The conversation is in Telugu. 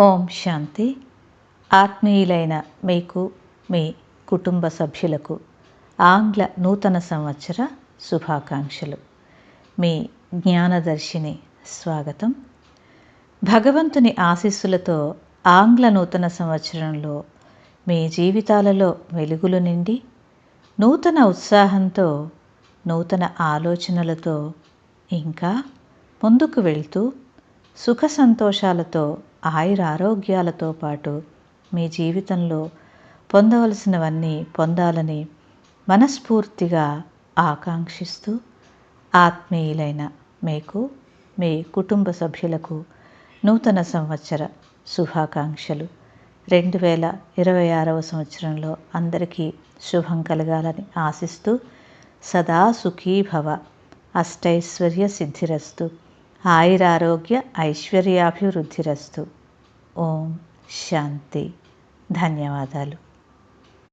ఓం శాంతి. ఆత్మీయులైన మీకు, మీ కుటుంబ సభ్యులకు ఆంగ్ల నూతన సంవత్సర శుభాకాంక్షలు. మీ జ్ఞానదర్శిని స్వాగతం. భగవంతుని ఆశీస్సులతో ఆంగ్ల నూతన సంవత్సరంలో మీ జీవితాలలో వెలుగులు నిండి, నూతన ఉత్సాహంతో, నూతన ఆలోచనలతో ఇంకా ముందుకు వెళ్తూ సుఖ సంతోషాలతో, ఆయురారోగ్యాలతో పాటు మీ జీవితంలో పొందవలసినవన్నీ పొందాలని మనస్ఫూర్తిగా ఆకాంక్షిస్తూ, ఆత్మీయులైన మీకు, మీ కుటుంబ సభ్యులకు నూతన సంవత్సర శుభాకాంక్షలు. 2026వ సంవత్సరంలో అందరికీ శుభం కలగాలని ఆశిస్తూ, సదా సుఖీ భవ, అష్టైశ్వర్య సిద్ధిరస్తు, ఆయురారోగ్య ఐశ్వర్యాభివృద్ధిరస్తు. ఓం శాంతి. ధన్యవాదాలు.